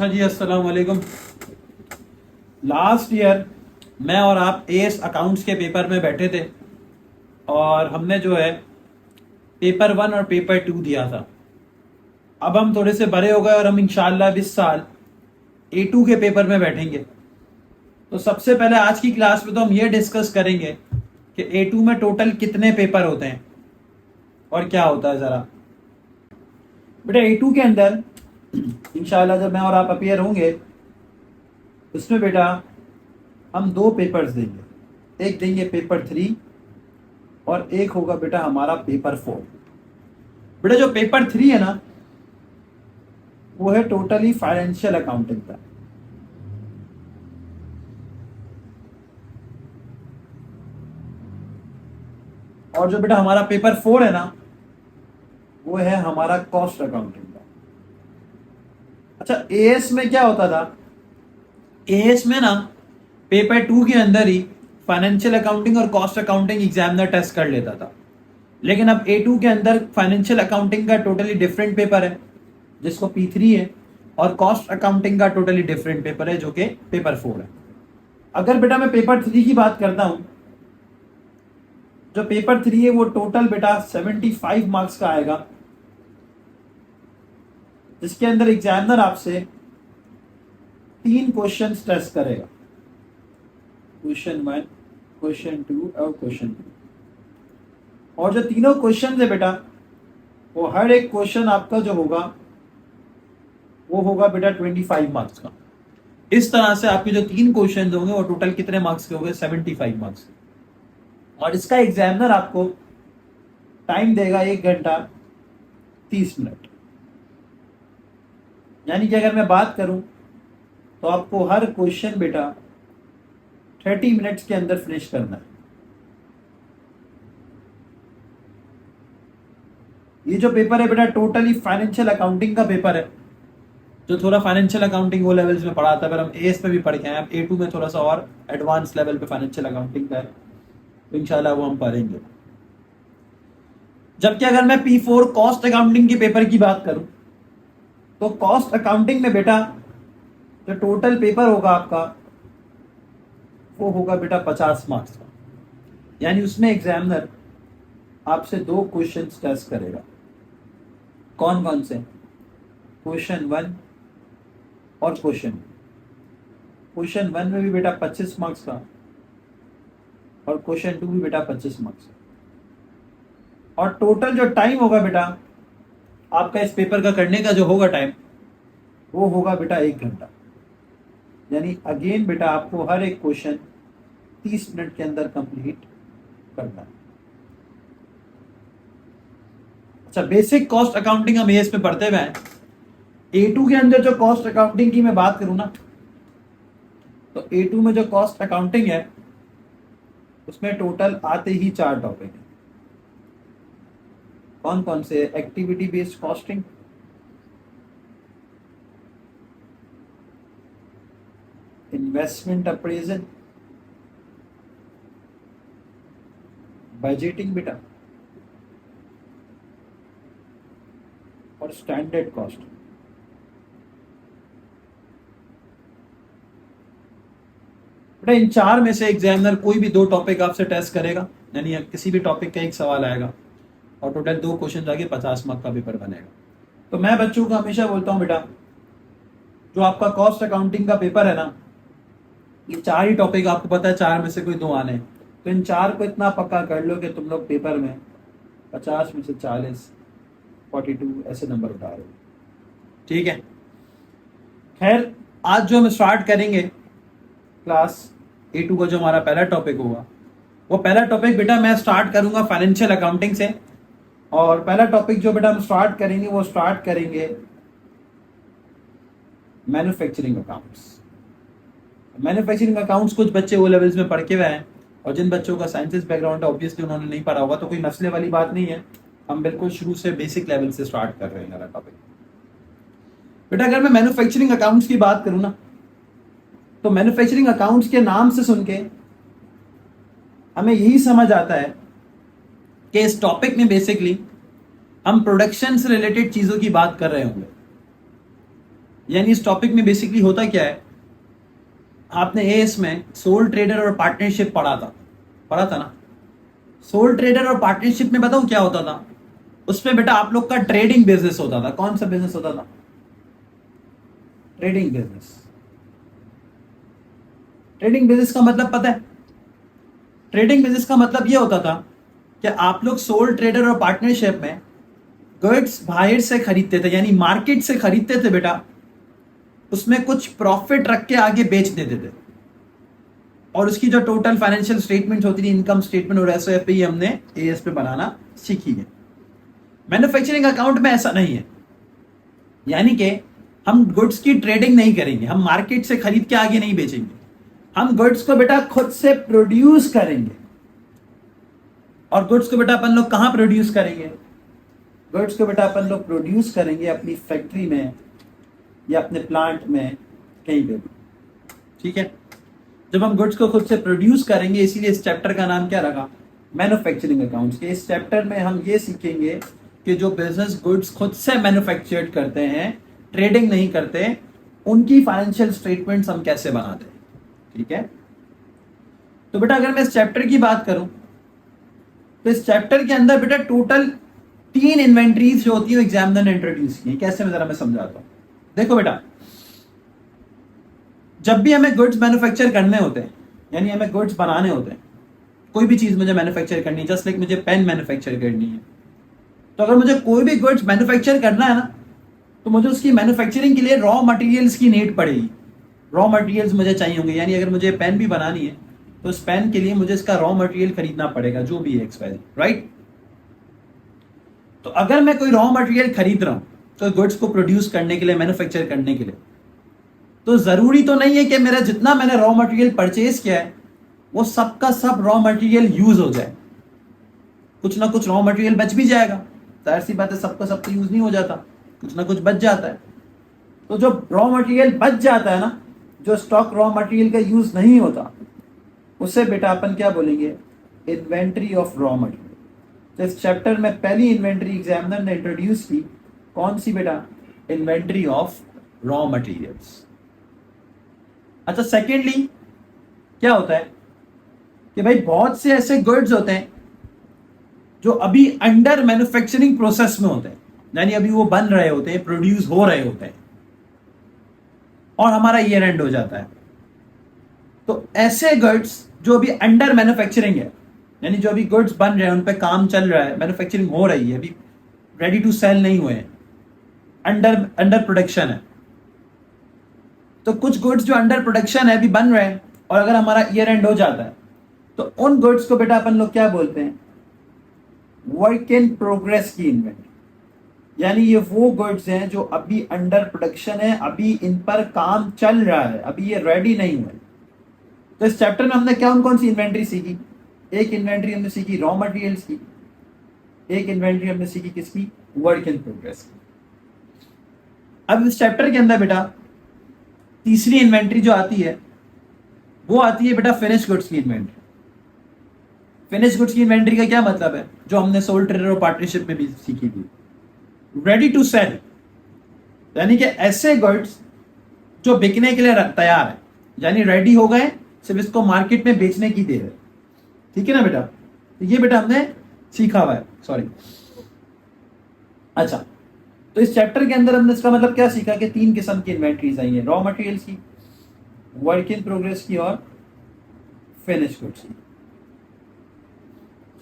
अच्छा जी, अस्सलाम वालेकुम। लास्ट ईयर मैं और आप एएस अकाउंट्स के पेपर में बैठे थे और हमने जो है पेपर 1 और पेपर 2 दिया था। अब हम थोड़े से बड़े हो गए और हम इंशाल्लाह इस साल A2 के पेपर में बैठेंगे। तो सबसे पहले आज की क्लास में तो हम ये डिस्कस करेंगे कि A2 में टोटल कितने पेपर होते हैं और क्या होता है। ज़रा बेटा A2 के अंदर इंशाल्लाह जब मैं और आप अपीयर होंगे उसमें बेटा हम दो पेपर्स देंगे। एक देंगे पेपर 3 और एक होगा बेटा हमारा पेपर 4। बेटा जो पेपर 3 है ना वो है टोटली फाइनेंशियल अकाउंटिंग का। और जो बेटा हमारा पेपर 4 है ना वो है हमारा कॉस्ट अकाउंटिंग का। अच्छा, एएस में क्या होता था? एएस में ना पेपर 2 के अंदर ही फाइनेंशियल अकाउंटिंग और कॉस्ट अकाउंटिंग एग्जामिनर टेस्ट कर लेता था। लेकिन अब A2 के अंदर फाइनेंशियल अकाउंटिंग का टोटली डिफरेंट पेपर है जिसको P3 है, और कॉस्ट अकाउंटिंग का टोटली डिफरेंट पेपर है जो कि पेपर 4 है। अगर बेटा मैं पेपर 3 की बात करता हूं, जो पेपर 3 है वो टोटल बेटा 75 मार्क्स का आएगा, जिसके अंदर एग्जामिनर आपसे 3 क्वेश्चंस टेस्ट करेगा। क्वेश्चन 1, क्वेश्चन 2 और क्वेश्चन 3। और जो तीनों क्वेश्चन है बेटा वो हर एक क्वेश्चन आपका जो होगा वो होगा बेटा 25 मार्क्स का। इस तरह से आपके जो 3 क्वेश्चन होंगे वो टोटल कितने मार्क्स के होंगे? 75 मार्क्स। और इसका एग्जामिनर आपको टाइम देगा 1 घंटा 30 मिनट। यानी कि अगर मैं बात करूं तो आपको हर क्वेश्चन बेटा 30 मिनट्स के अंदर फिनिश करना है। ये जो पेपर है बेटा टोटली फाइनेंशियल अकाउंटिंग का पेपर है, जो थोड़ा फाइनेंशियल अकाउंटिंग वो लेवल्स में पढ़ा था, पर हम एएस में भी पढ़ के आए। अब A2 में थोड़ा सा और एडवांस लेवल पे फाइनेंशियल अकाउंटिंग का है, तो इंशाल्लाह वो हम पढ़ेंगे। जबकि अगर मैं P4 कॉस्ट अकाउंटिंग के पेपर की बात करूं तो कॉस्ट अकाउंटिंग में बेटा जो टोटल पेपर होगा आपका वो होगा बेटा 50 मार्क्स का। यानी उसमें एग्जामिनर आपसे 2 क्वेश्चन टेस्ट करेगा। कौन कौन से? क्वेश्चन 1 और क्वेश्चन 1 में भी बेटा 25 मार्क्स का और क्वेश्चन 2 भी बेटा 25 मार्क्स का। और टोटल जो टाइम होगा बेटा आपका इस पेपर का करने का जो होगा टाइम वो होगा बेटा 1 घंटा। यानी अगेन बेटा आपको हर एक क्वेश्चन 30 मिनट के अंदर कंप्लीट करना है। अच्छा, बेसिक कॉस्ट अकाउंटिंग हम एएस में पढ़ते हुए हैं। A2 के अंदर जो कॉस्ट अकाउंटिंग की मैं बात करूं ना तो A2 में जो कॉस्ट अकाउंटिंग है उसमें टोटल आते ही 4 टॉपिक हैं। कौन कौन से? Activity based costing, investment appraisal, budgeting बेटा और स्टैंडर्ड कॉस्ट। बेटा इन 4 में से एग्जामिनर कोई भी 2 टॉपिक आपसे टेस्ट करेगा, यानी किसी भी टॉपिक का एक सवाल आएगा और टोटल 2 क्वेश्चन आगे 50 मार्क का पेपर बनेगा। तो मैं बच्चों को हमेशा बोलता हूं बेटा जो आपका कॉस्ट अकाउंटिंग का पेपर है ना, ये 4 ही टॉपिक आपको पता है, 4 में से कोई 2 आने हैं, तो इन 4 को इतना पक्का कर लो कि तुम लोग पेपर में 50 में से 40, 42 ऐसे नंबर उठा रहे हो। ठीक है। खैर, आज जो हम स्टार्ट करेंगे क्लास A2 का जो हमारा पहला टॉपिक होगा वो पहला टॉपिक बेटा मैं स्टार्ट करूंगा फाइनेंशियल अकाउंटिंग से। और पहला टॉपिक जो बेटा हम स्टार्ट करेंगे वो स्टार्ट करेंगे मैन्युफैक्चरिंग अकाउंट्स। मैन्युफैक्चरिंग अकाउंट्स कुछ बच्चे वो लेवल्स में पढ़ के हुए हैं, और जिन बच्चों का साइंसेस बैकग्राउंड है ऑब्वियसली उन्होंने नहीं पढ़ा होगा, तो कोई मसले वाली बात नहीं है। हम बिल्कुल शुरू से बेसिक लेवल से स्टार्ट कर रहे हैं टॉपिक। बेटा अगर मैं मैन्युफैक्चरिंग अकाउंट्स की बात करूं ना तो मैन्युफैक्चरिंग अकाउंट्स के नाम से सुन के हमें यही समझ आता है कि इस टॉपिक में बेसिकली हम प्रोडक्शन से रिलेटेड चीजों की बात कर रहे होंगे। यानी इस टॉपिक में बेसिकली होता क्या है, आपने एएस में सोल ट्रेडर और पार्टनरशिप पढ़ा था ना। सोल ट्रेडर और पार्टनरशिप में बताऊं क्या होता था, उसमें बेटा आप लोग का ट्रेडिंग बिजनेस होता था। कौन सा बिजनेस होता था? Trading business. ट्रेडिंग बिजनेस का मतलब पता है? ट्रेडिंग बिजनेस का मतलब यह होता था कि आप लोग सोल ट्रेडर और पार्टनरशिप में गुड्स बाहर से खरीदते थे, यानी मार्केट से खरीदते थे बेटा, उसमें कुछ प्रॉफिट रख के आगे बेच देते थे, और उसकी जो टोटल फाइनेंशियल स्टेटमेंट होती थी, इनकम स्टेटमेंट और एसओएफपी हमने एएस पे बनाना सीखी है। मैन्युफैक्चरिंग अकाउंट में ऐसा नहीं है, यानी कि हम गुड्स की ट्रेडिंग नहीं करेंगे, हम मार्केट से खरीद के आगे नहीं बेचेंगे, हम गुड्स को बेटा खुद से प्रोड्यूस करेंगे। और गुड्स को बेटा अपन लोग कहां प्रोड्यूस करेंगे? गुड्स को बेटा अपन लोग प्रोड्यूस करेंगे अपनी फैक्ट्री में या अपने प्लांट में, कहीं पे भी, ठीक है। जब हम गुड्स को खुद से प्रोड्यूस करेंगे, इसीलिए इस चैप्टर का नाम क्या रखा? मैन्युफैक्चरिंग अकाउंट्स के। इस चैप्टर में हम ये सीखेंगे कि जो बिजनेस गुड्स खुद से मैन्युफैक्चर्ड करते हैं, ट्रेडिंग नहीं करते, उनकी फाइनेंशियल स्टेटमेंट्स हम कैसे बनाते हैं, ठीक है। तो बेटा अगर मैं इस चैप्टर की बात करूं, तो इस चैप्टर के अंदर बेटा टोटल 3 इन्वेंट्रीज जो होती है एग्जामिनर ने इंट्रोड्यूस की। कैसे मैं समझाता हूं। देखो बेटा, जब भी हमें गुड्स मैन्युफैक्चर करने होते हैं, यानी हमें गुड्स बनाने होते हैं, कोई भी चीज मुझे मैन्युफैक्चर करनी है, जस्ट लाइक मुझे पेन मैन्युफैक्चर करनी है, तो अगर मुझे कोई भी गुड्स मैन्युफैक्चर करना है ना, तो मुझे उसकी मैन्युफैक्चरिंग के लिए रॉ मटेरियल्स की नीड पड़ेगी। रॉ मटेरियल्स मुझे चाहिए होंगे, यानी अगर मुझे पेन भी बनानी है तो उस पेन के लिए मुझे इसका रॉ मटेरियल खरीदना पड़ेगा, जो भी है एक्सपायरी, राइट। तो अगर मैं कोई रॉ मटेरियल खरीद रहा हूं तो गुड्स को प्रोड्यूस करने के लिए, मैन्युफैक्चर करने के लिए, तो जरूरी तो नहीं है कि मेरा जितना मैंने रॉ मटेरियल परचेज किया है वो सबका सब रॉ मटेरियल यूज हो जाए। कुछ ना कुछ रॉ मटेरियल बच भी जाएगा, जाहिर सी बात है, सबका सब तो यूज नहीं हो जाता, कुछ ना कुछ बच जाता है। तो जो रॉ मटेरियल बच जाता है ना, जो स्टॉक रॉ मटेरियल का यूज नहीं होता, उसे बेटा अपन क्या बोलेंगे? Inventory of raw material. तो इस चैप्टर में पहली इन्वेंट्री एग्जामिनर ने इंट्रोड्यूस की, कौन सी बेटा? Inventory of raw materials. अच्छा, सेकेंडली क्या होता है कि भाई बहुत से ऐसे गुड्स होते हैं जो अभी अंडर मैन्युफैक्चरिंग प्रोसेस में होते हैं, यानी अभी वो बन रहे होते हैं, प्रोड्यूस हो रहे होते हैं, और हमारा ईयर एंड हो जाता है। तो ऐसे गुड्स जो अभी अंडर मैन्युफैक्चरिंग है, यानी जो अभी गुड्स बन रहे हैं, उन पे काम चल रहा है, मैन्युफैक्चरिंग हो रही है, अभी रेडी टू सेल नहीं हुए हैं, अंडर प्रोडक्शन है। तो कुछ गुड्स जो अंडर प्रोडक्शन है, अभी बन रहे हैं, और अगर हमारा ईयर एंड हो जाता है, तो उन गुड्स को बेटा अपन लोग क्या बोलते हैं? वर्क इन प्रोग्रेस की इन्वेंट्री। यानी ये वो गुड्स हैं जो अभी अंडर प्रोडक्शन है, अभी इन पर काम चल रहा है, अभी ये रेडी नहीं हुए। तो इस चैप्टर में हमने कौन सी इन्वेंट्री सीखी? एक इन्वेंट्री हमने सीखी रॉ मटेरियल्स की, एक इन्वेंट्री हमने सीखी किसकी? वर्क इन प्रोग्रेस की। अब इस चैप्टर के अंदर बेटा तीसरी इन्वेंट्री जो आती है, वो आती है बेटा फिनिश गुड्स की इन्वेंट्री। फिनिश गुड्स की इन्वेंट्री का क्या मतलब है? जो हमने सोल ट्रेडर और पार्टनरशिप में भी सीखी थी, रेडी टू सेल, यानी कि ऐसे गुड्स जो बिकने के लिए तैयार है, यानी रेडी हो गए, सिर्फ इसको मार्केट में बेचने की देर है, ठीक है ना बेटा। तो ये बेटा हमने सीखा हुआ है, सॉरी। अच्छा, तो इस चैप्टर के अंदर हमने इसका मतलब क्या सीखा कि 3 किस्म की इन्वेंट्रीज आई है, रॉ मटेरियल्स की, वर्क इन प्रोग्रेस की, और फिनिश गुड्स की,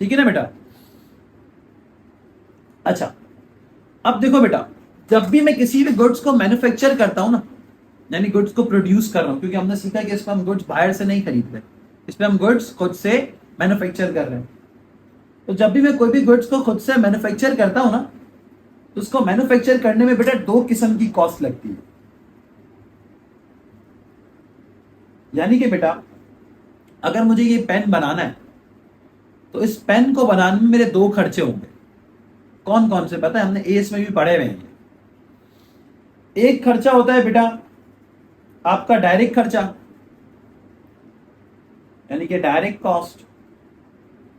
ठीक है ना बेटा। अच्छा, अब देखो बेटा, जब भी मैं किसी भी गुड्स को मैन्युफैक्चर करता हूं ना, यानी गुड्स को प्रोड्यूस कर रहा हूं, क्योंकि हमने सीखा कि इसमें हम गुड्स बाहर से नहीं खरीद रहे, इसमें हम गुड्स खुद से मैन्युफैक्चर कर रहे हैं। तो जब भी मैं कोई भी गुड्स को खुद से मैन्युफैक्चर करता हूं ना, तो उसको मैन्युफैक्चर करने में बेटा 2 किस्म की कॉस्ट लगती है। यानी कि बेटा अगर मुझे ये पेन बनाना है, तो इस पेन को बनाने में मेरे 2 खर्चे होंगे। कौन कौन से पता है? हमने एएस में भी पढ़े हुए हैं। एक खर्चा होता है बेटा आपका डायरेक्ट खर्चा, यानी कि डायरेक्ट कॉस्ट,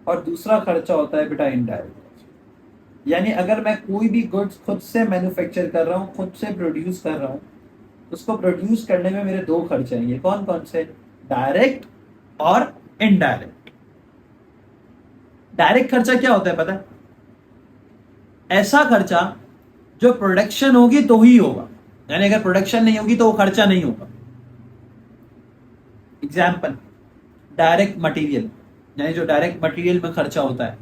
और दूसरा खर्चा होता है बेटा इनडायरेक्ट कॉस्ट। यानी अगर मैं कोई भी गुड्स खुद से मैन्युफैक्चर कर रहा हूं, खुद से प्रोड्यूस कर रहा हूं, उसको प्रोड्यूस करने में मेरे दो खर्चे आएंगे। कौन कौन से? डायरेक्ट और इनडायरेक्ट। डायरेक्ट खर्चा क्या होता है पता है? ऐसा खर्चा जो प्रोडक्शन होगी तो ही होगा, यानी अगर प्रोडक्शन नहीं होगी तो वो खर्चा नहीं होगा। एग्जाम्पल, डायरेक्ट मटेरियल, यानी जो डायरेक्ट मटेरियल में खर्चा होता है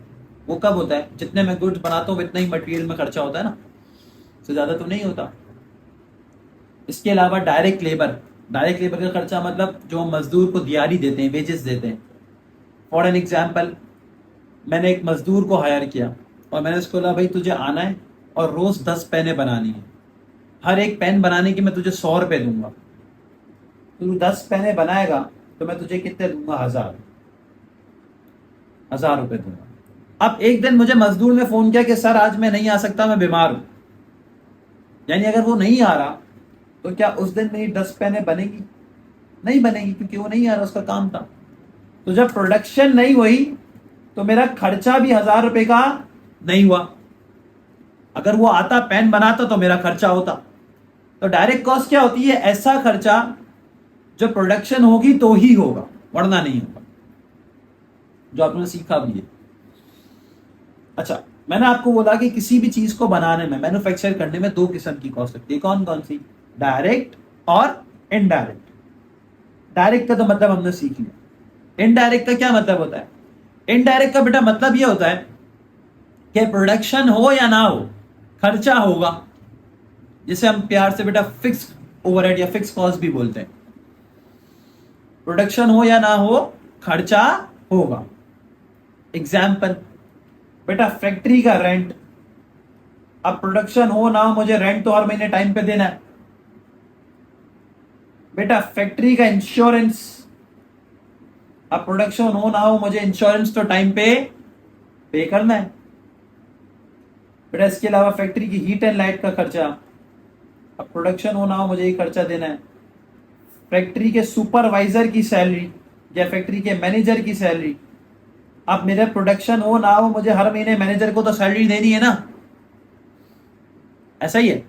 वो कब होता है? जितने मैं गुड्स बनाता हूँ इतना ही मटेरियल में खर्चा होता है ना, इससे ज्यादा तो नहीं होता। इसके अलावा डायरेक्ट लेबर, डायरेक्ट लेबर का खर्चा मतलब जो मजदूर को दिहाड़ी देते हैं, वेजेस देते हैं। फॉर एन एग्जाम्पल, मैंने एक मजदूर को हायर किया और मैंने उसको बोला भाई तुझे आना है और रोज 10 पेनें बनानी है, हर एक पेन बनाने की मैं तुझे 100 रुपए दूंगा। तू 10 पेनें बनाएगा तो मैं तुझे कितने दूंगा? 1000 रुपए दूंगा। अब एक दिन मुझे मजदूर ने फोन किया कि सर आज मैं नहीं आ सकता, मैं बीमार हूं। यानी अगर वो नहीं आ रहा तो क्या उस दिन मेरी 10 पेनें बनेगी? नहीं बनेगी, क्योंकि वो नहीं आ रहा, उसका काम था। तो जब प्रोडक्शन नहीं हुई तो मेरा खर्चा भी 1000 रुपए का नहीं हुआ। अगर वो आता पेन बनाता तो मेरा खर्चा होता। तो डायरेक्ट कॉस्ट क्या होती है? ऐसा खर्चा जो प्रोडक्शन होगी तो ही होगा, वरना नहीं होगा, जो आपने सीखा भी है। अच्छा, मैंने आपको बोला कि किसी भी चीज को बनाने में, मैन्युफैक्चर करने में दो किस्म की कॉस्ट लगती है। कौन कौन सी? डायरेक्ट और इनडायरेक्ट। डायरेक्ट का तो मतलब हमने सीख लिया। इनडायरेक्ट का क्या मतलब होता है? इनडायरेक्ट का बेटा मतलब यह होता है कि प्रोडक्शन हो या ना हो खर्चा होगा, जिसे हम प्यार से बेटा फिक्स ओवरहेड या फिक्स कॉस्ट भी बोलते हैं। प्रोडक्शन हो या ना हो खर्चा होगा। एग्जाम्पल, बेटा फैक्ट्री का रेंट, अब प्रोडक्शन हो ना हो मुझे रेंट तो हर महीने टाइम पे देना है। बेटा फैक्ट्री का इंश्योरेंस, अब प्रोडक्शन हो ना हो मुझे इंश्योरेंस तो टाइम पे करना है। बेटा इसके अलावा फैक्ट्री की हीट एंड लाइट का खर्चा, अब प्रोडक्शन हो ना हो मुझे ये खर्चा देना है। फैक्ट्री के सुपरवाइजर की सैलरी या फैक्ट्री के मैनेजर की सैलरी, अब मेरा प्रोडक्शन हो ना हो मुझे हर महीने मैनेजर को तो सैलरी देनी है ना, ऐसा ही है।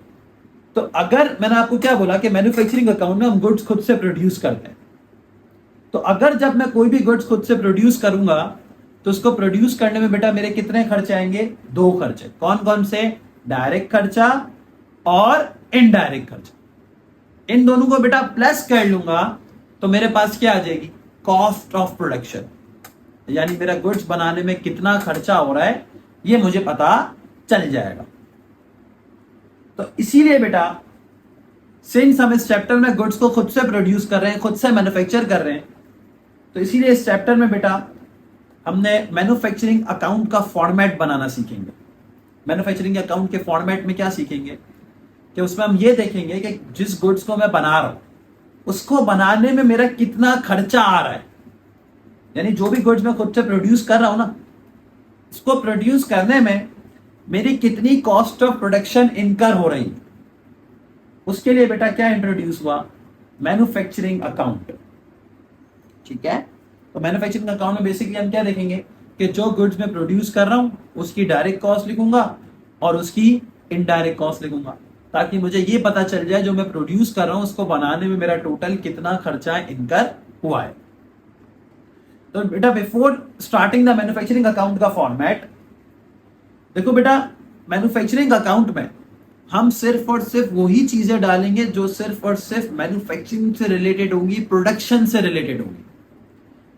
तो अगर मैंने आपको क्या बोला कि मैन्युफैक्चरिंग अकाउंट में हम गुड्स खुद से प्रोड्यूस करते हैं, तो अगर जब मैं कोई भी गुड्स खुद से प्रोड्यूस करूंगा तो उसको प्रोड्यूस करने में बेटा मेरे कितने खर्चे आएंगे? दो खर्चे। कौन कौन से? डायरेक्ट खर्चा और इनडायरेक्ट खर्चा। इन दोनों को बेटा प्लस कर लूंगा तो मेरे पास क्या आ जाएगी? कॉस्ट ऑफ प्रोडक्शन, यानी मेरा गुड्स बनाने में कितना खर्चा हो रहा है ये मुझे पता चल जाएगा। तो इसीलिए बेटा सिंस हम इस चैप्टर में गुड्स को खुद से प्रोड्यूस कर रहे हैं, खुद से मैन्युफैक्चर कर रहे हैं, तो इसीलिए इस चैप्टर में बेटा हमने मैन्युफैक्चरिंग अकाउंट का फॉर्मेट बनाना सीखेंगे। मैन्युफैक्चरिंग अकाउंट के फॉर्मेट में क्या सीखेंगे कि उसमें हम ये देखेंगे कि जिस गुड्स को मैं बना रहा हूं उसको बनाने में मेरा कितना खर्चा आ रहा है, यानी जो भी गुड्स मैं खुद से प्रोड्यूस कर रहा हूं ना, इसको प्रोड्यूस करने में मेरी कितनी कॉस्ट ऑफ प्रोडक्शन इनकर हो रही है। उसके लिए बेटा क्या इंट्रोड्यूस हुआ? Manufacturing account. ठीक है, तो मैन्युफैक्चरिंग अकाउंट में बेसिकली हम क्या देखेंगे कि जो गुड्स मैं प्रोड्यूस कर रहा हूं उसकी डायरेक्ट कॉस्ट लिखूंगा और उसकी इनडायरेक्ट कॉस्ट लिखूंगा, ताकि मुझे ये पता चल जाए जो मैं प्रोड्यूस कर रहा हूं उसको बनाने में मेरा टोटल कितना खर्चा इनकर हुआ है। तो बेटा before starting the manufacturing account का फॉर्मेट देखो बेटा, मैन्युफैक्चरिंग अकाउंट में हम सिर्फ और सिर्फ वही चीजें डालेंगे जो सिर्फ और सिर्फ मैन्युफैक्चरिंग से रिलेटेड होंगी, प्रोडक्शन से रिलेटेड होंगी।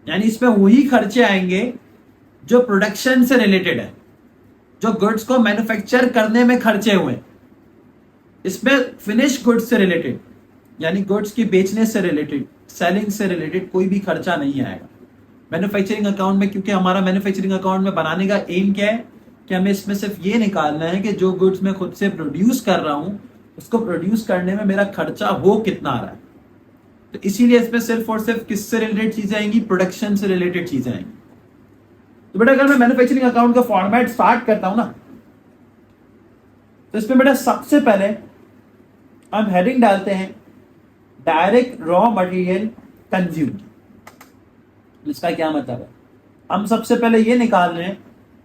यानी इसमें वही खर्चे आएंगे जो प्रोडक्शन से रिलेटेड है, जो गुड्स को मैन्युफैक्चर करने में खर्चे हुए। इसमें फिनिश गुड्स से रिलेटेड, यानी गुड्स की बेचने से रिलेटेड, सेलिंग से रिलेटेड कोई भी खर्चा नहीं आएगा मैन्युफैक्चरिंग अकाउंट में, क्योंकि हमारा मैन्युफैक्चरिंग अकाउंट में बनाने का एम क्या है कि हमें इसमें सिर्फ ये निकालना है कि जो गुड्स मैं खुद से प्रोड्यूस कर रहा हूं उसको प्रोड्यूस करने में मेरा खर्चा हो कितना आ रहा है। तो इसीलिए इसमें सिर्फ और सिर्फ किससे रिलेटेड चीजें आएंगी? प्रोडक्शन से रिलेटेड चीजें आएंगी। तो बेटा अगर मैं मैन्युफैक्चरिंग अकाउंट का फॉर्मेट स्टार्ट करता हूं ना, तो इसमें बेटा सबसे पहले हम हेडिंग डालते हैं डायरेक्ट रॉ मटेरियल कंज्यूम्ड। इसका क्या मतलब है? हम सबसे पहले ये निकाल रहे हैं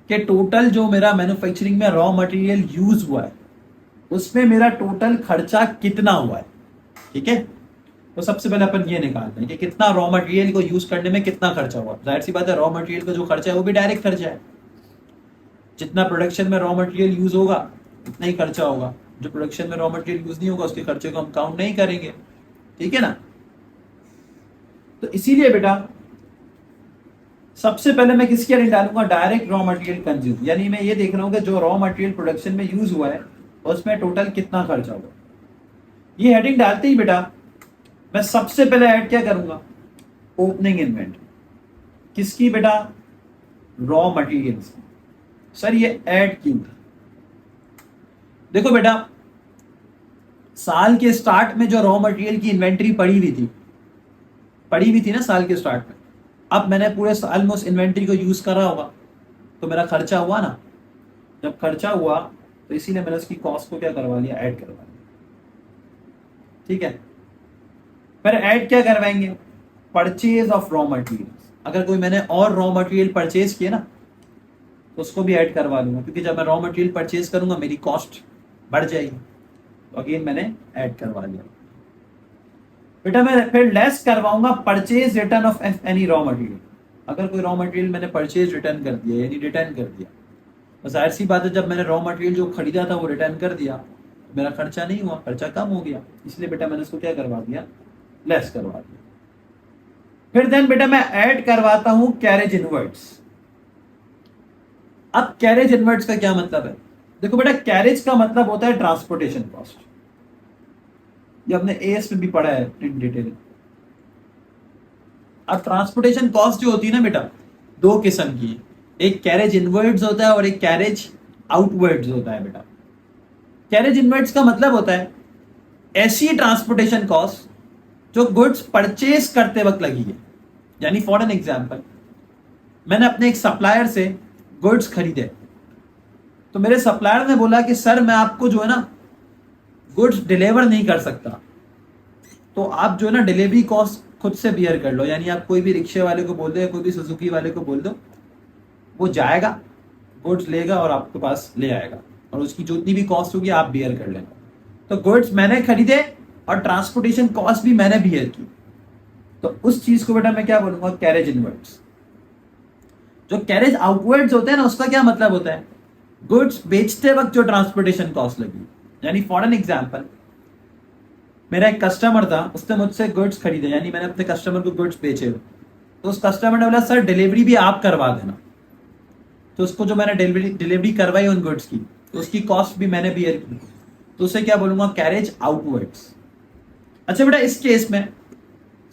कि टोटल जो मेरा मैन्युफैक्चरिंग में रॉ मटेरियल यूज हुआ है उसमें मेरा टोटल खर्चा कितना हुआ है। ठीक है। तो सबसे पहले अपन ये निकालते हैं कि कितना रॉ मटेरियल को यूज करने में कितना खर्चा हुआ। जाहिर सी बात है, रॉ मटेरियल का जो खर्चा है वो भी डायरेक्ट खर्चा है। जितना प्रोडक्शन में रॉ मटेरियल यूज होगा उतना ही खर्चा होगा। जो प्रोडक्शन में रॉ मटेरियल यूज नहीं होगा उसके खर्चे को हम काउंट नहीं करेंगे, ठीक है ना। तो इसीलिए बेटा सबसे पहले मैं किसके लिए डालूंगा, डायरेक्ट रॉ मटेरियल कंज्यूम, यानी मैं ये देख रहा हूं कि जो रॉ मटेरियल प्रोडक्शन में यूज हुआ है उसमें टोटल कितना खर्चा हुआ। ये हेडिंग डालते ही बेटा मैं सबसे पहले ऐड क्या करूंगा, ओपनिंग इन्वेंटरी। किसकी बेटा, रॉ मटेरियल्स। सर ये ऐड क्यों था, देखो बेटा साल के स्टार्ट में जो रॉ मटेरियल की इन्वेंटरी पड़ी हुई थी ना साल के स्टार्ट में, अब मैंने पूरे साल में उस इन्वेंटरी को यूज करा होगा तो मेरा खर्चा हुआ ना। जब खर्चा हुआ तो इसीलिए मैंने उसकी कॉस्ट को क्या करवा लिया, ऐड करवा लिया, ठीक है। फिर ऐड क्या करवाएंगे, परचेज ऑफ रॉ मटेरियल। अगर कोई मैंने और रॉ मटेरियल परचेज किए ना तो उसको भी ऐड करवा लूंगा, क्योंकि जब मैं रॉ मटेरियल परचेज करूंगा मेरी कॉस्ट बढ़ जाएगी, तो अगेन मैंने ऐड करवा लिया। बेटा मैं फिर लेस करवाऊंगा purchase return of any raw material. अगर कोई रॉ मटेरियल मैंने परचेज रिटर्न कर दिया, यानी रिटर्न कर दिया, तो जाहिर सी बात है जब मैंने रॉ मटेरियल जो खरीदा था वो रिटर्न कर दिया, मेरा खर्चा नहीं हुआ, खर्चा कम हो गया, इसलिए बेटा मैंने उसको क्या करवा दिया, लेस करवा दिया। फिर देन बेटा मैं ऐड करवाता हूं कैरेज इनवर्ड्स। अब कैरेज इनवर्ड्स का क्या मतलब है, देखो बेटा कैरेज का मतलब होता है ट्रांसपोर्टेशन कॉस्ट। ये हमने एएस में भी पढ़ा है इन डिटेल। अब ट्रांसपोर्टेशन कॉस्ट जो होती है ना बेटा, दो किस्म की, एक कैरेज इनवर्ड्स होता है और एक कैरेज आउटवर्ड्स होता है बेटा। कैरेज इनवर्ड्स का मतलब होता है ऐसी ट्रांसपोर्टेशन कॉस्ट जो गुड्स परचेज करते वक्त लगी है। यानी फॉर एन एग्जांपल, मैंने अपने एक सप्लायर से गुड्स खरीदे, तो मेरे सप्लायर ने बोला कि सर मैं आपको जो है ना गुड्स डिलीवर नहीं कर सकता, तो आप जो है ना डिलीवरी कॉस्ट खुद से बियर कर लो। यानी आप कोई भी रिक्शे वाले को बोल दो या कोई भी सुजुकी वाले को बोल दो, वो जाएगा गुड्स लेगा और आपके पास ले आएगा, और उसकी जितनी भी कॉस्ट होगी आप बियर कर लेना। तो गुड्स मैंने खरीदे और ट्रांसपोर्टेशन कॉस्ट भी मैंने बियर की, तो उस चीज को बेटा मैं क्या बोलूंगा, कैरेज इनवर्ड्स। जो कैरेज आउटवर्ड्स होते हैं ना, उसका क्या मतलब होता है, गुड्स बेचते वक्त जो ट्रांसपोर्टेशन कॉस्ट लगी। यानी फॉर एन एग्जांपल, मेरा एक कस्टमर था, उसने मुझसे गुड्स खरीदे, यानी मैंने अपने कस्टमर को गुड्स बेचे, तो उस कस्टमर ने बोला सर डिलीवरी भी आप करवा देना, तो उसको जो मैंने डिलीवरी करवाई उन गुड्स की, तो उसकी कॉस्ट भी मैंने बियर की, तो उसे क्या बोलूंगा, कैरेज आउटवर्ड्स। अच्छा बेटा इस केस में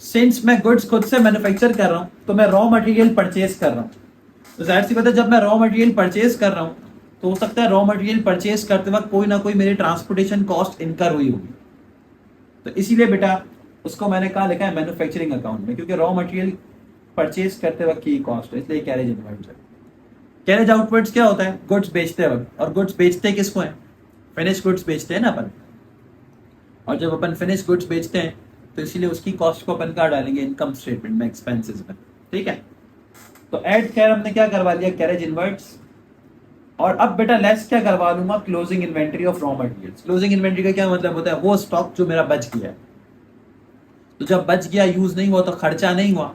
सिंस मैं गुड्स खुद से मैन्युफैक्चर कर रहा हूं तो मैं रॉ मटेरियल परचेज कर रहा हूं, तो जाहिर सी बात है जब मैं रॉ मटेरियल परचेज कर रहा हूं तो हो सकता है रॉ मटेरियल परचेज करते वक्त कोई ना कोई मेरी ट्रांसपोर्टेशन कॉस्ट इनकर हुई होगी, तो इसीलिए बेटा उसको मैंने कहा लिखा है मैन्युफैक्चरिंग अकाउंट में, क्योंकि रॉ मटेरियल परचेज करते वक्त की कॉस्ट है, इसलिए कैरेज इनवर्ड्स है। कैरेज आउटवर्ड्स क्या होता है, गुड्स बेचते वक्त, और गुड्स बेचते किसको है, फिनिश गुड्स बेचते हैं ना अपन, और जब अपन फिनिश गुड्स बेचते हैं तो इसीलिए उसकी कॉस्ट को अपन कहाँ डालेंगे, इनकम स्टेटमेंट में, एक्सपेंसेस में, ठीक है। तो ऐड खैर हमने क्या करवा लिया, कैरेज इनवर्ड्स। और अब बेटा लेस क्या करवा लूंगा, closing inventory of raw materials. Closing inventory का क्या मतलब होता है, वो स्टॉक जो मेरा बच गया है, तो जब बच गया यूज नहीं हुआ तो खर्चा नहीं हुआ,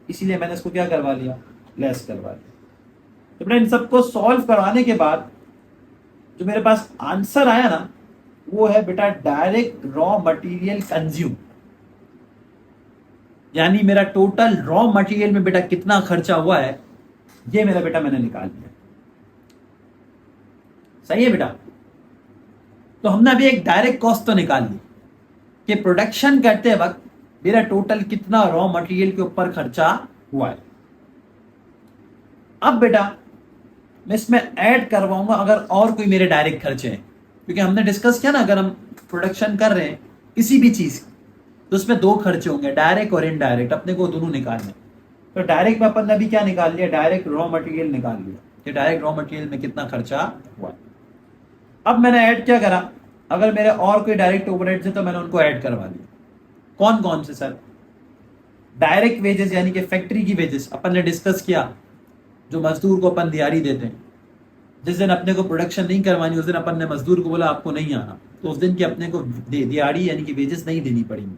इसीलिए मैंने इसको क्या करवा लिया, लेस करवा लिया। तो बेटा इन सबको सॉल्व करवाने के बाद जो मेरे पास आंसर आया ना, वो है बेटा डायरेक्ट रॉ मटेरियल कंज्यूम। यानी मेरा टोटल रॉ मटेरियल में बेटा कितना खर्चा हुआ है, ये मेरा बेटा मैंने निकाल लिया। सही है बेटा। तो हमने अभी एक डायरेक्ट कॉस्ट तो निकाल ली कि प्रोडक्शन करते वक्त मेरा टोटल कितना रॉ मटेरियल के ऊपर खर्चा हुआ है। अब बेटा मैं इसमें ऐड करवाऊंगा अगर और कोई मेरे डायरेक्ट खर्चे हैं, क्योंकि हमने डिस्कस किया ना अगर हम प्रोडक्शन कर रहे हैं किसी भी चीज तो उसमें दो खर्चे होंगे, डायरेक्ट और इनडायरेक्ट, अपने को दोनों निकालने। तो डायरेक्ट में अपन ने अभी क्या निकाल लिया, डायरेक्ट रॉ मटेरियल निकाल लिया कि डायरेक्ट रॉ मटेरियल में कितना खर्चा हुआ है। अब मैंने ऐड क्या करा, अगर मेरे और कोई डायरेक्ट ओवरहेड्स है तो मैंने उनको ऐड करवा दिया। कौन कौन से सर, डायरेक्ट वेजेस यानी कि फैक्ट्री की वेजेस अपन ने डिस्कस किया, जो मजदूर को अपन दिहाड़ी देते हैं, जिस दिन अपने को प्रोडक्शन नहीं करवानी उस दिन अपन ने मजदूर को बोला आपको नहीं आना, तो उस दिन की अपने को दिहाड़ी यानी कि वेजेस नहीं देनी पड़ेंगी।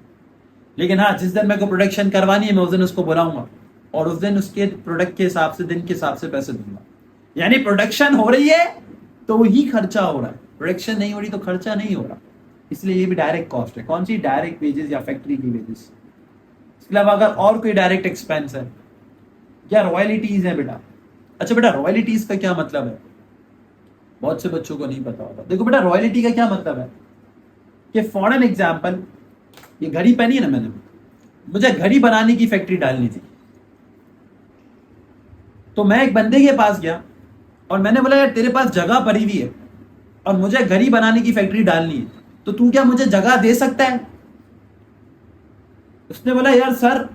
लेकिन हाँ, जिस दिन मेरे को प्रोडक्शन करवानी है मैं उस दिन उसको बुलाऊंगा और उस दिन उसके प्रोडक्ट के हिसाब से, दिन के हिसाब से पैसे दूंगा। यानी प्रोडक्शन हो रही है तो ही खर्चा हो रहा है, प्रोडक्शन नहीं हो रही तो खर्चा नहीं हो रहा। इसलिए ये भी डायरेक्ट कॉस्ट है। कौन सी? डायरेक्ट वेजेस या फैक्ट्री की वेजेस। इसके अलावा अगर और कोई डायरेक्ट एक्सपेंस है या रॉयल्टीज है बेटा। अच्छा बेटा, रॉयल्टीज का क्या मतलब है? बहुत से बच्चों को नहीं पता होता। देखो बेटा, रॉयल्टी का क्या मतलब है कि फॉर एन एग्जाम्पल, ये घड़ी पहनी है ना मैंने, मुझे घड़ी बनाने की फैक्ट्री डालनी थी। तो मैं एक बंदे के पास गया और मैंने बोला यार तेरे पास जगह पड़ी हुई है और मुझे घड़ी बनाने की फैक्ट्री डालनी है, तो तू क्या मुझे जगह दे सकता है? उसने बोला यार सर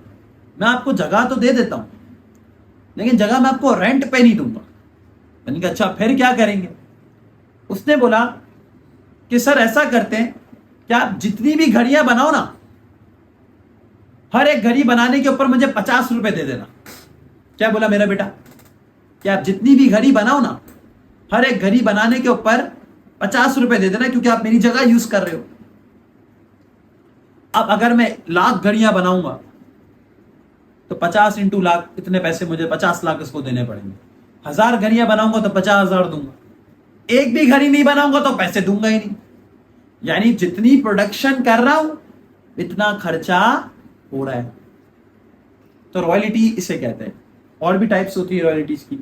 मैं आपको जगह तो दे देता हूं, लेकिन जगह मैं आपको रेंट पे नहीं दूंगा। मैंने कहा अच्छा फिर क्या करेंगे? उसने बोला कि सर ऐसा करते हैं कि आप जितनी भी घड़ियां बनाओ ना, हर एक घड़ी बनाने के ऊपर मुझे 50 रुपए दे देना। क्या बोला मेरा बेटा? कि आप जितनी भी घड़ी बनाओ ना, हर एक घड़ी बनाने के ऊपर 50 रुपए दे देना, क्योंकि आप मेरी जगह यूज कर रहे हो। अब अगर मैं 1,00,000 घड़ियां बनाऊंगा तो 50 इंटू लाख, इतने पैसे मुझे 50 लाख इसको देने पड़ेंगे। 1,000 घड़ियां बनाऊंगा तो 50,000 दूंगा। एक भी घड़ी नहीं बनाऊंगा तो पैसे दूंगा ही नहीं। यानी जितनी प्रोडक्शन कर रहा हूं इतना खर्चा हो रहा है। तो रॉयल्टी इसे कहते हैं। और भी टाइप्स होती है रॉयल्टीज की।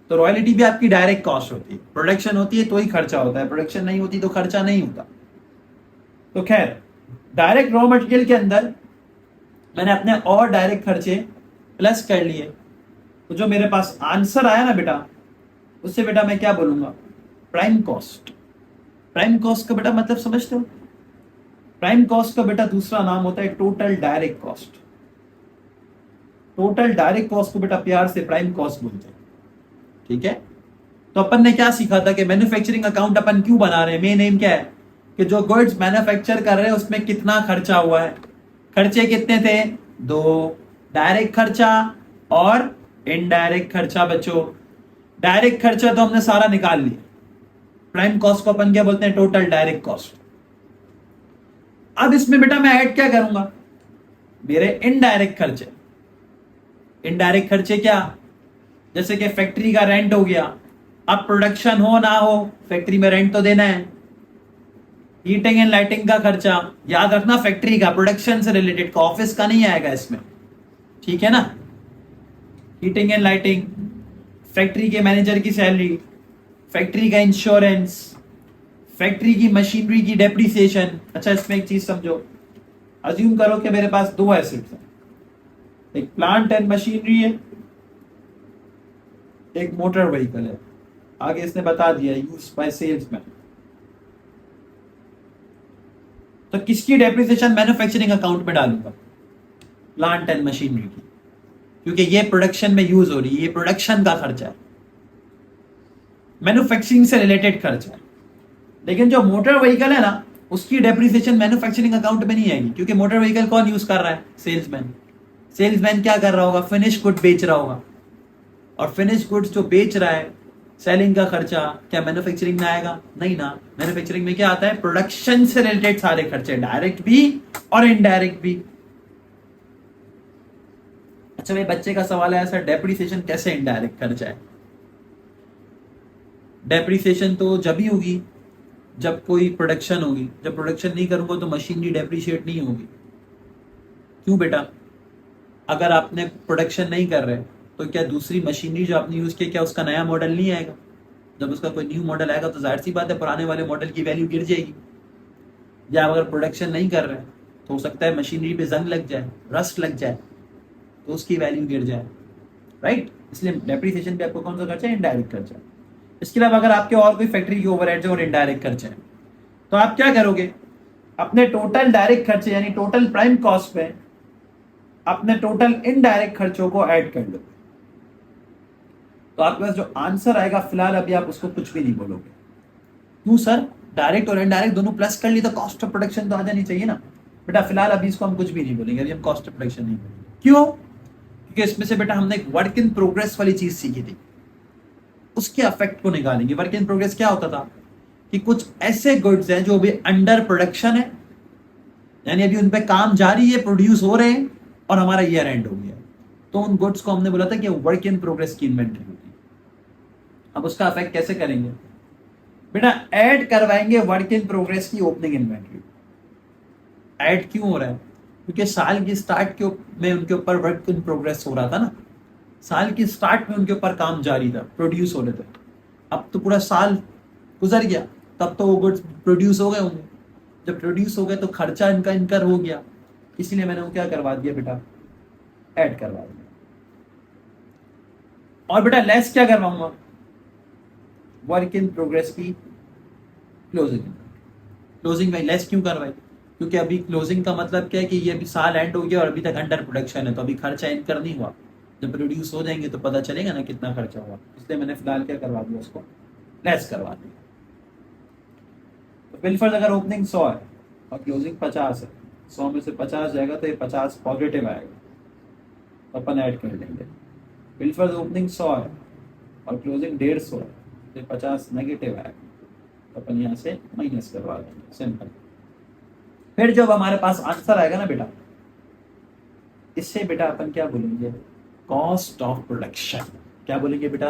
तो रॉयल्टी भी आपकी डायरेक्ट कॉस्ट होती है। प्रोडक्शन होती है तो ही खर्चा होता है, प्रोडक्शन नहीं होती तो खर्चा नहीं होता। तो खैर, डायरेक्ट रॉ मटेरियल के अंदर मैंने अपने और डायरेक्ट खर्चे प्लस कर लिए। तो जो मेरे पास आंसर आया ना बेटा, उससे बेटा मैं क्या बोलूंगा? Prime cost. प्राइम कॉस्ट का बेटा मतलब समझते हो? प्राइम कॉस्ट का बेटा दूसरा नाम होता है total direct cost. Total direct cost को बेटा प्यार से प्राइम कॉस्ट बोलते हैं। ठीक है? तो अपन ने क्या सीखा था कि मैन्युफैक्चरिंग अकाउंट अपन क्यों बना रहे हैं? मेन एम क्या है कि जो गुड्स मैन्युफैक्चर कर रहे हैं उसमें कितना खर्चा हुआ है। खर्चे कितने थे? 2, डायरेक्ट खर्चा और इनडायरेक्ट खर्चा। बच्चों, डायरेक्ट खर्चा तो हमने सारा निकाल लिया। प्राइम कॉस्ट को अपन क्या बोलते हैं? Total direct cost. अब इसमें बेटा मैं ऐड क्या करूंगा? मेरे इनडायरेक्ट खर्चे। इनडायरेक्ट खर्चे क्या? जैसे कि फैक्ट्री का रेंट हो गया। अब प्रोडक्शन हो ना हो, फैक्ट्री में रेंट तो देना है। हीटिंग एंड लाइटिंग का खर्चा, याद रखना फैक्ट्री का, प्रोडक्शन से रिलेटेड का, ऑफिस का नहीं आएगा इसमें। ठीक है ना? हीटिंग एंड लाइटिंग, फैक्ट्री के मैनेजर की सैलरी, फैक्ट्री का इंश्योरेंस, फैक्ट्री की मशीनरी की डेप्रिसिएशन। अच्छा, इसमें एक चीज समझो। अज्यूम करो कि मेरे पास 2 एसेट्स हैं, एक प्लांट एंड मशीनरी है, एक मोटर व्हीकल है। आगे इसने बता दिया यूज बाय सेल्समैन। तो किसकी डेप्रिसिएशन मैन्युफैक्चरिंग अकाउंट में डालूंगा? प्लांट एंड मशीनरी की, क्योंकि ये प्रोडक्शन में यूज हो रही है, ये प्रोडक्शन का खर्चा है, मैन्युफैक्चरिंग से रिलेटेड खर्चा है। लेकिन जो मोटर व्हीकल है ना, उसकी डेप्रिसिएशन मैन्युफैक्चरिंग अकाउंट में नहीं आएगी, क्योंकि मोटर व्हीकल कौन यूज कर रहा है? सेल्समैन। सेल्समैन क्या कर रहा होगा? फिनिश गुड बेच रहा होगा। और फिनिश गुड्स जो बेच रहा है, सेलिंग का खर्चा क्या मैन्युफैक्चरिंग में आएगा? नहीं ना। मैन्युफैक्चरिंग में क्या आता है? प्रोडक्शन से रिलेटेड सारे खर्चे, डायरेक्ट भी और इनडायरेक्ट भी। अच्छा, मेरे बच्चे का सवाल है सर डेप्रिसिएशन कैसे इनडायरेक्ट खर्चा है? डेप्रिसिएशन तो जब ही होगी जब कोई प्रोडक्शन होगी। जब प्रोडक्शन नहीं करूंगा तो मशीनरी डेप्रिशिएट नहीं होगी। क्यों बेटा? अगर आपने प्रोडक्शन नहीं कर रहे तो क्या दूसरी मशीनरी जो आपने यूज किया, क्या उसका नया मॉडल नहीं आएगा? जब उसका कोई न्यू मॉडल आएगा तो जाहिर सी बात है पुराने वाले मॉडल की वैल्यू गिर जाएगी। या अगर प्रोडक्शन नहीं कर रहे तो हो सकता है मशीनरी पे जंग लग जाए, रस्ट लग जाए, तो उसकी वैल्यू गिर जाए। राइट? इसलिए डेप्रिसिएशन पे आपको कौन सा खर्चा है? इनडायरेक्ट खर्चा। इसके अलावा अगर आपके और कोई फैक्ट्री की ओवरहेड्स और इनडायरेक्ट खर्चे हैं तो आप क्या करोगे? अपने टोटल डायरेक्ट खर्चे यानी टोटल प्राइम कॉस्ट पे अपने टोटल इनडायरेक्ट खर्चों को ऐड कर लो। तो आपके पास जो आंसर आएगा, फिलहाल अभी आप उसको कुछ भी नहीं बोलोगे। क्यों सर? डायरेक्ट और इनडायरेक्ट दोनों प्लस कर ली तो कॉस्ट ऑफ प्रोडक्शन तो आ जानी चाहिए ना। बेटा फिलहाल अभी इसको हम कुछ भी नहीं बोलेंगे, अभी हम कॉस्ट ऑफ प्रोडक्शन नहीं बोलेंगे। क्यों? क्योंकि इसमें से बेटा हमने एक वर्क इन प्रोग्रेस वाली चीज सीखी थी। उसके अफेक्ट को निकालेंगे। वर्क इन प्रोग्रेस क्या होता था कि कुछ ऐसे गुड्स हैं जो अभी अंडर प्रोडक्शन है, यानी अभी उन पे काम जारी है, प्रोड्यूस हो रहे हैं और हमारा ईयर एंड हो गया, तो उन गुड्स को हमने बोला था कि वर्क इन प्रोग्रेस की इन्वेंट्री होती है। अब उसका अफेक्ट कैसे करेंगे बेटा, ऐड करवाएंगे वर्क इन प्रोग्रेस की ओपनिंग इन्वेंट्री। ऐड क्यों हो रहा है, क्योंकि साल की स्टार्ट में उनके ऊपर वर्क इन प्रोग्रेस हो रहा था ना, साल की स्टार्ट में उनके ऊपर काम जारी था, प्रोड्यूस हो रहे थे। अब तो पूरा साल गुजर गया, तब तो वो गुड्स प्रोड्यूस हो गए होंगे, जब प्रोड्यूस हो गए तो खर्चा इनका इनकर हो गया, इसलिए मैंने वो क्या करवा दिया बेटा, ऐड करवा दिया। और बेटा लेस क्या करवाऊंगा, वर्क इन प्रोग्रेस की क्लोजिंग। क्लोजिंग में लेस क्यों करवाई, क्योंकि अभी क्लोजिंग का मतलब क्या है कि ये अभी साल एंड हो गया और अभी तक अंडर प्रोडक्शन है, तो अभी खर्चा इनकर नहीं हुआ, जब प्रोड्यूस हो जाएंगे तो पता चलेगा ना कितना खर्चा हुआ, इसलिए मैंने फिलहाल क्या करवा दिया, उसको लेस करवा दिया। तो बिल फर्ज अगर ओपनिंग 100 है और क्लोजिंग 50 है, 100 में से 50 जाएगा तो ये 50 पॉजिटिव आएगा, तो अपन ऐड कर लेंगे। बिल फर्ज ओपनिंग 100 है और क्लोजिंग 150 है, तो 50 नेगेटिव आएगा, तो अपन यहाँ से माइनस करवा देंगे, सिंपल। फिर जब हमारे पास आंसर आएगा ना बेटा, इससे बेटा अपन क्या बोलेंगे, कॉस्ट ऑफ प्रोडक्शन। क्या बोलेंगे बेटा,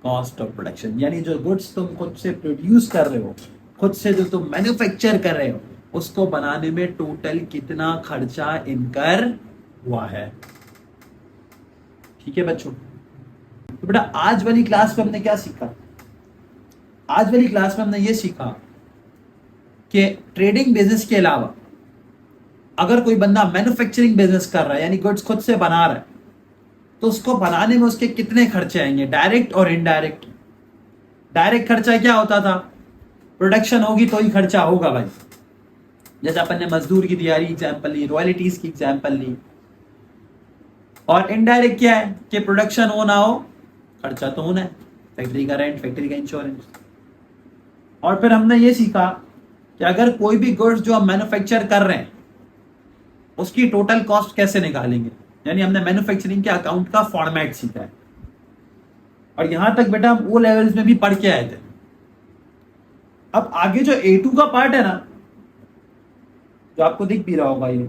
कॉस्ट ऑफ प्रोडक्शन, यानी जो गुड्स तुम खुद से प्रोड्यूस कर रहे हो, खुद से जो तुम मैन्युफैक्चर कर रहे हो, उसको बनाने में टोटल कितना खर्चा इनकर हुआ है। ठीक है बच्चों, तो बेटा आज वाली क्लास में हमने क्या सीखा, आज वाली क्लास में हमने ये सीखा कि ट्रेडिंग बिजनेस के अलावा अगर कोई बंदा मैन्युफैक्चरिंग बिजनेस कर रहा है, यानी गुड्स खुद से बना रहा है, तो उसको बनाने में उसके कितने खर्चे आएंगे, डायरेक्ट और इनडायरेक्ट। डायरेक्ट खर्चा क्या होता था, प्रोडक्शन होगी तो ही खर्चा होगा भाई, जैसे अपन ने मजदूर की तैयारी एग्जाम्पल ली, रॉयल्टीज की एग्जाम्पल ली। और इनडायरेक्ट क्या है कि प्रोडक्शन हो ना हो खर्चा तो होना है, फैक्ट्री का रेंट, फैक्ट्री का इंश्योरेंस। और फिर हमने ये सीखा कि अगर कोई भी गुड्स जो हम मैन्युफैक्चर कर रहे हैं उसकी टोटल कॉस्ट कैसे निकालेंगे, यानी हमने मैन्युफैक्चरिंग के अकाउंट का फॉर्मेट सीखा है। और यहां तक बेटा हम ओ लेवल्स में भी पढ़ के आए थे। अब आगे जो A2 का पार्ट है ना, जो आपको दिख भी रहा होगा ये,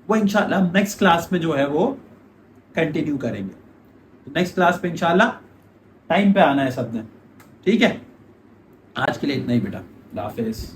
वो इंशाल्लाह हम नेक्स्ट क्लास में जो है वो कंटिन्यू करेंगे। तो नेक्स्ट क्लास पे इंशाल्लाह टाइम पे आना है सबने, ठीक है। आज के लिए इतना ही बेटा, अल्लाह हाफिज़।